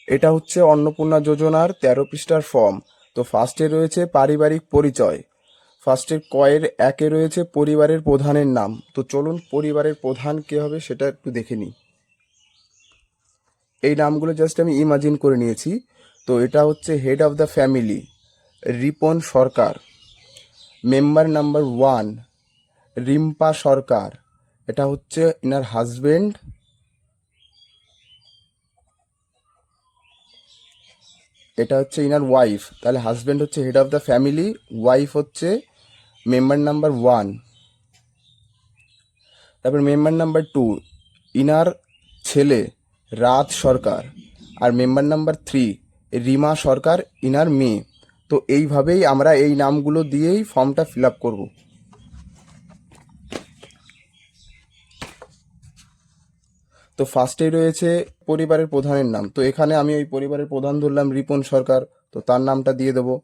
এটা হচ্ছে অন্নপূর্ণা যোজনার 13 পৃষ্ঠার ফর্ম। তো ফার্স্টে রয়েছে পারিবারিক পরিচয়, ফার্স্টের কয়ের একে রয়েছে পরিবারের প্রধানের নাম। তো চলুন পরিবারের প্রধান কে হবে সেটা একটু দেখে নিই। এই নামগুলো জাস্ট আমি ইমাজিন করে নিয়েছি। তো এটা হচ্ছে head of the family Ripon Sarkar. Member number 1 Rimpa Sarkar, এটা হচ্ছে ইনার হাজবেন্ড। এটা হচ্ছে ইনার ওয়াইফ, তাহলে হাজবেন্ড হচ্ছে head of the family, wife হচ্ছে মেম্বার নাম্বার 1। তারপর মেম্বার নাম্বার 2 ইনার ছেলে রাজ সরকার, আর মেম্বার নাম্বার 3 রিমা সরকার ইনার মেয়ে। তো এইভাবেই আমরা এই নামগুলো দিয়েই ফর্মটা ফিল আপ করবো। তো ফার্স্টেই রয়েছে পরিবারের প্রধানের নাম। তো এখানে আমি ওই পরিবারের প্রধান ধরলাম রিপন সরকার, তো তার নামটা দিয়ে দেবো।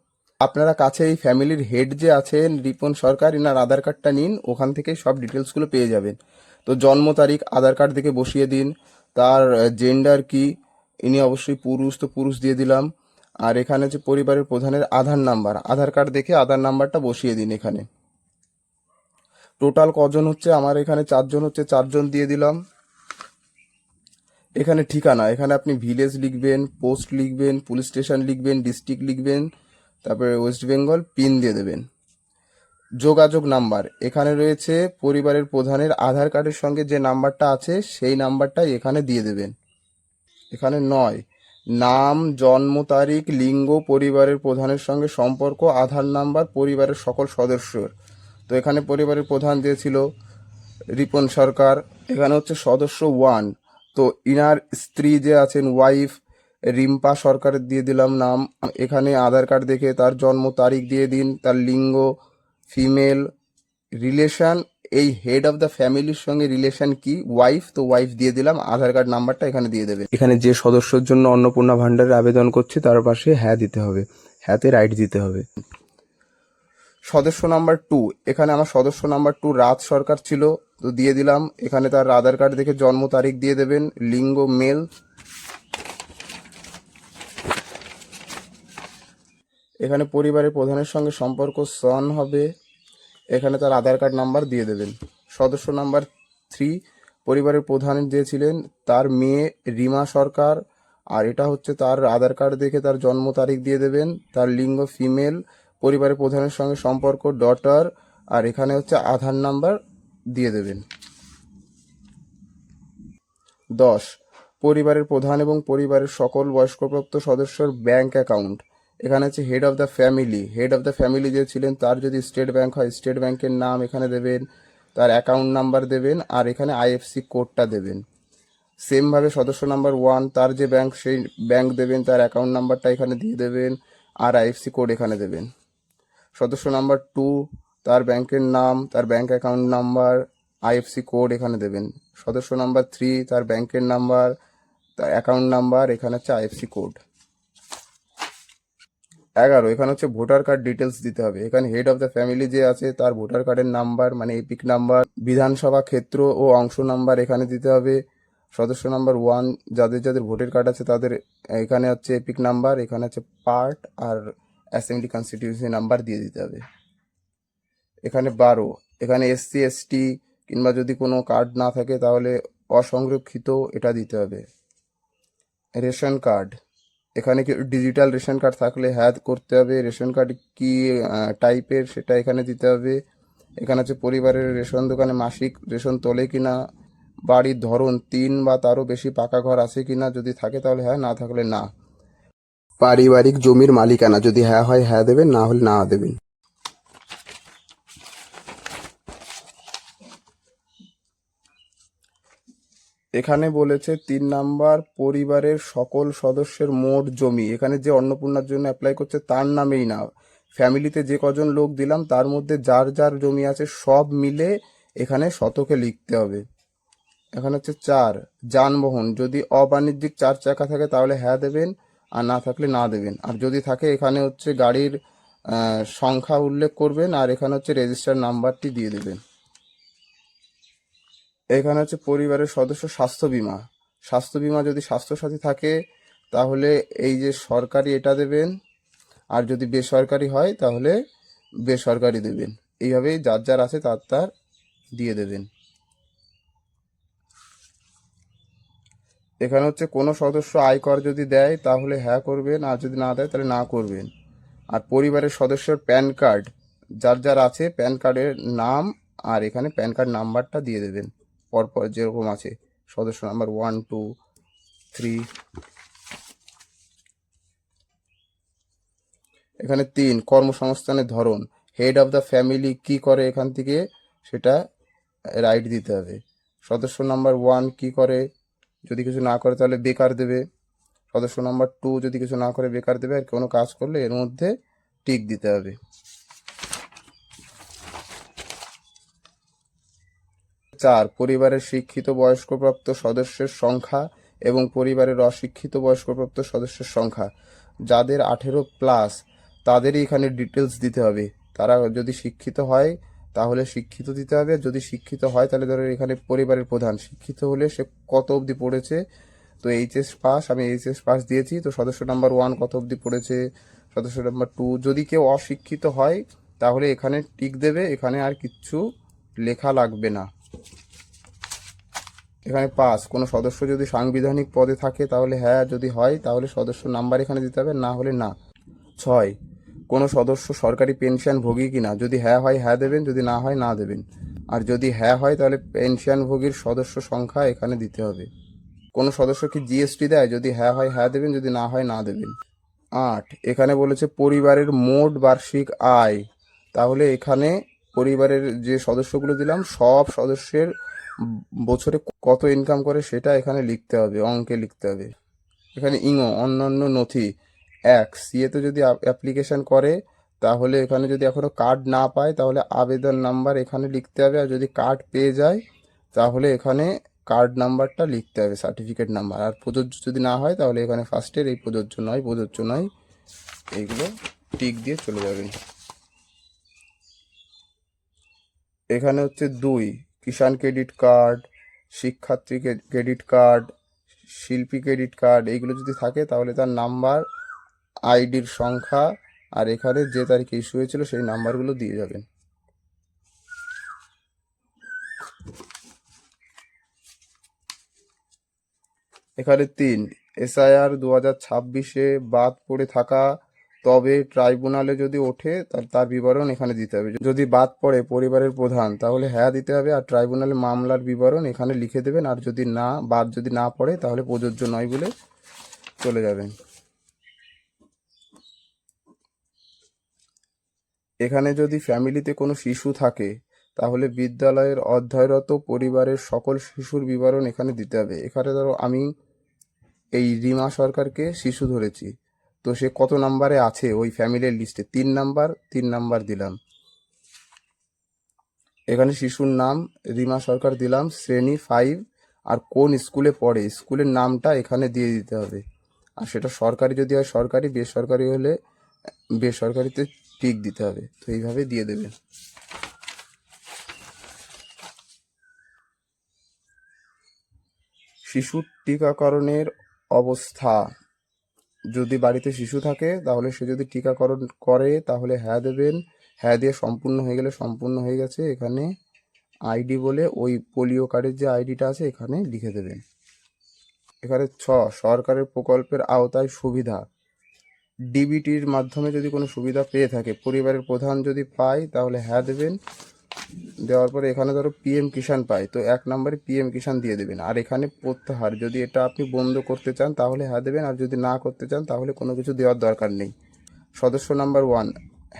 আপনারা কাছে এই ফ্যামিলির হেড যে আছেন রিপন সরকার, ইনার আধার কার্ডটা নিন, ওখান থেকেই সব ডিটেলসগুলো পেয়ে যাবেন। তো জন্ম তারিখ আধার কার্ড দেখে বসিয়ে দিন। তার জেন্ডার কি, ইনি অবশ্যই পুরুষ, তো পুরুষ দিয়ে দিলাম। আর এখানে যে পরিবারের প্রধানের আধার নাম্বার, আধার কার্ড দেখে আধার নাম্বারটা বসিয়ে দিন এখানে। টোটাল কজন হচ্ছে, আমার এখানে 4 জন হচ্ছে, 4 জন দিয়ে দিলাম। এখানে ঠিকানা, এখানে আপনি ভিলেজ লিখবেন, পোস্ট লিখবেন, পুলিশ স্টেশন লিখবেন, ডিস্ট্রিক্ট লিখবেন, তারপরে ওয়েস্ট বেঙ্গল পিন দিয়ে দেবেন। যোগাযোগ নাম্বার, এখানে রয়েছে পরিবারের প্রধানের আধার কার্ডের সঙ্গে যে নাম্বারটা আছে সেই নাম্বারটাই এখানে দিয়ে দেবেন। এখানে 9 নাম, জন্ম তারিখ, লিঙ্গ, পরিবারের প্রধানের সঙ্গে সম্পর্ক, আধার নাম্বার, পরিবারের সকল সদস্যর। তো এখানে পরিবারের প্রধান দিয়েছিল রিপন সরকার। এখানে হচ্ছে সদস্য 1, তো ইনার স্ত্রী যে আছেন ওয়াইফ রিম্পা সরকারের দিয়ে দিলাম নাম। এখানে আধার কার্ড দেখে তার জন্ম তারিখ দিয়ে দিন, তার লিঙ্গ ফিমেল, রিলেশন, এই হেড অফ দ্য ফ্যামিলির সঙ্গে রিলেশন কি ওয়াইফ, তো ওয়াইফ দিয়ে দিলাম। আধার কার্ড নাম্বারটা এখানে দিয়ে দেবে। এখানে যে সদস্যর জন্য অন্নপূর্ণা ভান্ডারের আবেদন করছে তার পাশে হ্যাঁ দিতে হবে, হ্যাঁতে রাইট দিতে হবে। সদস্য নাম্বার 2, এখানে আমার সদস্য নাম্বার 2 রাজ সরকার ছিল, তো দিয়ে দিলাম। এখানে তার আধার কার্ড দেখে জন্ম তারিখ দিয়ে দেবেন, লিঙ্গ মেল। এখানে পরিবারের প্রধানের সঙ্গে সম্পর্ক সন হবে, এখানে তার আধার কার্ড নাম্বার দিয়ে দেবেন। সদস্য নাম্বার 3 পরিবারের প্রধান যে ছিলেন তার মেয়ে রিমা সরকার, আর এটা হচ্ছে তার আধার কার্ড দেখে তার জন্ম তারিখ দিয়ে দেবেন, তার লিঙ্গ ফিমেল, পরিবারের প্রধানের সঙ্গে সম্পর্ক ডটার, আর এখানে হচ্ছে আধার নাম্বার দিয়ে দেবেন। 10 পরিবারের প্রধান এবং পরিবারের সকল বয়স্কপ্রাপ্ত সদস্যর ব্যাংক অ্যাকাউন্ট। এখানে হচ্ছে head of the family, head of the family যে ছিলেন তার যদি স্টেট ব্যাংক হয় স্টেট ব্যাংকের নাম এখানে দেবেন, তার অ্যাকাউন্ট নাম্বার দেবেন, আর এখানে আইএফসি কোডটা দেবেন। সেমভাবে সদস্য নাম্বার 1 তার যে ব্যাংক সেই ব্যাংক দেবেন, তার অ্যাকাউন্ট নাম্বারটা এখানে দিয়ে দেবেন, আর আইএফসি কোড এখানে দেবেন। সদস্য নাম্বার 2 তার ব্যাংকের নাম, তার bank account number, IFC code এখানে দেবেন। সদস্য নাম্বার 3 তার ব্যাংকের নাম্বার, তার অ্যাকাউন্ট নাম্বার, এখানে হচ্ছে আইএফসি কোড। 11 এখানে হচ্ছে ভোটার কার্ড ডিটেলস দিতে হবে। এখানে হেড অফ দ্য ফ্যামিলি যে আছে তার ভোটার কার্ডের নাম্বার মানে এপিক নাম্বার, বিধানসভা ক্ষেত্র ও অংশ নাম্বার এখানে দিতে হবে। সদস্য নাম্বার 1 যাদের যাদের ভোটার কার্ড আছে তাদের এখানে হচ্ছে এপিক নাম্বার, এখানে হচ্ছে পার্ট আর অ্যাসেম্বলি কনস্টিটিউয়েন্সি নাম্বার দিয়ে দিতে হবে। এখানে 12 এখানে এসসি এসটি কিংবা যদি কোনো কার্ড না থাকে তাহলে অসংরক্ষিত এটা দিতে হবে। রেশন কার্ড, এখানে কি ডিজিটাল রেশন কার্ড থাকলে হ্যাঁ করতে হবে। রেশন কার্ড কি টাইপের সেটা এখানে দিতে হবে। এখানে হচ্ছে পরিবারের রেশন দোকানে মাসিক রেশন তোলে কিনা, বাড়ির ধরন 3 বা তারও বেশি পাকা ঘর আছে কিনা, যদি থাকে তাহলে হ্যাঁ, না থাকলে না। পারিবারিক জমির মালিকানা, যদি হ্যাঁ হয় হ্যাঁ দেবেন, না হলে না দেবেন। এখানে বলেছে 3 নাম্বার পরিবারের সকল সদস্যের মোট জমি, এখানে যে অন্নপূর্ণার জন্য অ্যাপ্লাই করছে তার নামেই না, ফ্যামিলিতে যে কজন লোক দিলাম তার মধ্যে যার যার জমি আছে সব মিলে এখানে শতকে লিখতে হবে। এখানে হচ্ছে 4 যানবাহন, যদি অবাণিজ্যিক 4 চাকা থাকে তাহলে হ্যাঁ দেবেন, আর না থাকলে না দেবেন। আর যদি থাকে এখানে হচ্ছে গাড়ির সংখ্যা উল্লেখ করবেন, আর এখানে হচ্ছে রেজিস্টার নাম্বারটি দিয়ে দেবেন। এখানে হচ্ছে পরিবারের সদস্য স্বাস্থ্য বিমা, স্বাস্থ্য বিমা যদি স্বাস্থ্যসাথী থাকে তাহলে এই যে সরকারি এটা দেবেন, আর যদি বেসরকারি হয় তাহলে বেসরকারি দেবেন। এইভাবেই যার যার আছে তার তার দিয়ে দেবেন। এখানে হচ্ছে কোনো সদস্য আয়কর যদি দেয় তাহলে হ্যাঁ করবেন, আর যদি না দেয় তাহলে না করবেন। আর পরিবারের সদস্যের প্যান কার্ড যার যার আছে, প্যান কার্ডের নাম আর এখানে প্যান কার্ড নাম্বারটা দিয়ে দেবেন পরপর যেরকম আছে, সদস্য নাম্বার 1 2 3। এখানে 3 কর্মসংস্থানের ধরন, হেড অফ দ্য ফ্যামিলি কি করে এখান থেকে সেটা রাইট দিতে হবে। সদস্য নাম্বার 1 কি করে, যদি কিছু না করে তাহলে বেকার দেবে। সদস্য নাম্বার 2 যদি কিছু না করে বেকার দেবে, আর কোনো কাজ করলে এর মধ্যে টিক দিতে হবে। 4 পরিবারের শিক্ষিত বয়স্কপ্রাপ্ত সদস্যের সংখ্যা এবং পরিবারের অশিক্ষিত বয়স্কপ্রাপ্ত সদস্যের সংখ্যা। যাদের 18+ তাদেরই এখানে ডিটেলস দিতে হবে। তারা যদি শিক্ষিত হয় তাহলে শিক্ষিত দিতে হবে, যদি শিক্ষিত হয় তাহলে ধরো এখানে পরিবারের প্রধান শিক্ষিত হলে সে কত অবধি পড়েছে। তো এইচএস পাস, আমি এইচএস পাস দিয়েছি, তো সদস্য নাম্বার 1 কত অবধি পড়েছে, সদস্য নাম্বার 2। যদি কেউ অশিক্ষিত হয় তাহলে এখানে টিক দেবে, এখানে আর কিচ্ছু লেখা লাগবে না। এখানে 5 কোনো সদস্য যদি সাংবিধানিক পদে থাকে তাহলে হ্যাঁ, যদি হয় তাহলে সদস্য নাম্বার এখানে দিতে হবে, না হলে না। 6 কোনো সদস্য সরকারি পেনশন ভোগী কিনা, যদি হ্যাঁ হয় হ্যাঁ দেবেন, যদি না হয় না দেবেন। আর যদি হ্যাঁ হয় তাহলে পেনশনভোগীর সদস্য সংখ্যা এখানে দিতে হবে। কোনো সদস্য কি জিএসটি দেয়, যদি হ্যাঁ হয় হ্যাঁ দেবেন, যদি না হয় না দেবেন। 8 এখানে বলেছে পরিবারের মোট বার্ষিক আয়, তাহলে এখানে পরিবারের যে সদস্যগুলো দিলাম সব সদস্যের বছরে কত ইনকাম করে সেটা এখানে লিখতে হবে, অঙ্কে লিখতে হবে। এখানে অন্যান্য নথি 1 সিএতে যদি অ্যাপ্লিকেশন করে তাহলে এখানে যদি এখনো কার্ড না পায় তাহলে আবেদন নাম্বার এখানে লিখতে হবে, আর যদি কার্ড পেয়ে যায় তাহলে এখানে কার্ড নাম্বারটা লিখতে হবে, সার্টিফিকেট নাম্বার। আর প্রযোজ্য যদি না হয় তাহলে এখানে ফার্স্টের এই প্রযোজ্য নয়, প্রযোজ্য নয়, এইগুলো টিক দিয়ে চলে যাবেন। এখানে হচ্ছে 2 কিষাণ ক্রেডিট কার্ড, শিক্ষার্থী ক্রেডিট কার্ড, শিল্পী ক্রেডিট কার্ড, এইগুলো যদি থাকে তাহলে তার নাম্বার, আইডির সংখ্যা, আর এখানে যে তারিখে ইস্যু হয়েছিল সেই নাম্বারগুলো দিয়ে যাবেন। এখানে 3 এসআইআর 2026-এ বাদ পড়ে থাকা, তবে ট্রাইব্যুনালে যদি ওঠে তার বিবরণ এখানে দিতে হবে। যদি বাদ পড়ে পরিবারের প্রধান তাহলে হ্যাঁ দিতে হবে, আর ট্রাইব্যুনালে মামলার বিবরণ এখানে লিখে দেবেন। আর যদি যদি না পড়ে তাহলে প্রযোজ্য নয় বলে চলে যাবেন। এখানে যদি ফ্যামিলিতে কোনো শিশু থাকে তাহলে বিদ্যালয়ের অধ্যয়নরত পরিবারের সকল শিশুর বিবরণ এখানে দিতে হবে। এখানে ধরো আমি এই রিমা সরকারকে শিশু ধরেছি, তো সে কত নাম্বারে আছে ওই ফ্যামিলির লিস্টে, 3 নাম্বার দিলাম। এখানে শিশুর নাম রিমা সরকার দিলাম, শ্রেণী 5, আর কোন স্কুলে পড়ে স্কুলের নামটা এখানে দিয়ে দিতে হবে। আর সেটা সরকারি যদি হয় সরকারি, বেসরকারি হলে বেসরকারিতে টিক দিতে হবে। তো এইভাবে দিয়ে দেবেন। শিশুর টিকাকরণের অবস্থা, যদি বাড়িতে শিশু থাকে তাহলে সে যদি টিকাকরণ করে তাহলে হ্যাঁ দেবেন, হ্যাঁ দিয়ে সম্পূর্ণ হয়ে গেলে সম্পূর্ণ হয়ে গেছে, এখানে আইডি বলে ওই পোলিও কার্ডের যে আইডিটা আছে এখানে লিখে দেবেন। এখানে 6 সরকারের প্রকল্পের আওতায় সুবিধা, ডিবিটির মাধ্যমে যদি কোনো সুবিধা পেয়ে থাকে, পরিবারের প্রধান যদি পায় তাহলে হ্যাঁ দেবেন। দেওয়ার পরে এখানে ধরো পিএম কিষাণ পায়, তো 1 নম্বরে পিএম কিষাণ দিয়ে দেবেন। আর এখানে প্রত্যাহার, যদি এটা আপনি বন্ধ করতে চান তাহলে হ্যাঁ দেবেন, আর যদি না করতে চান তাহলে কোনো কিছু দেওয়ার দরকার নেই। সদস্য নাম্বার 1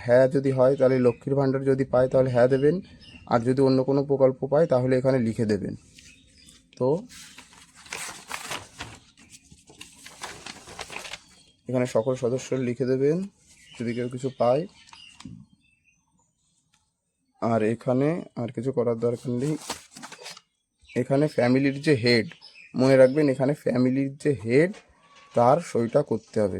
হ্যাঁ যদি হয় তাহলে লক্ষ্মীর ভাণ্ডার যদি পায় তাহলে হ্যাঁ দেবেন, আর যদি অন্য কোনো প্রকল্প পায় তাহলে এখানে লিখে দেবেন। তো এখানে সকল সদস্য লিখে দেবেন যদি কেউ কিছু পায়। আর এখানে আর কিছু করার দরকার নেই। এখানে ফ্যামিলির যে হেড, মনে রাখবেন এখানে ফ্যামিলির যে হেড তার সইটা করতে হবে।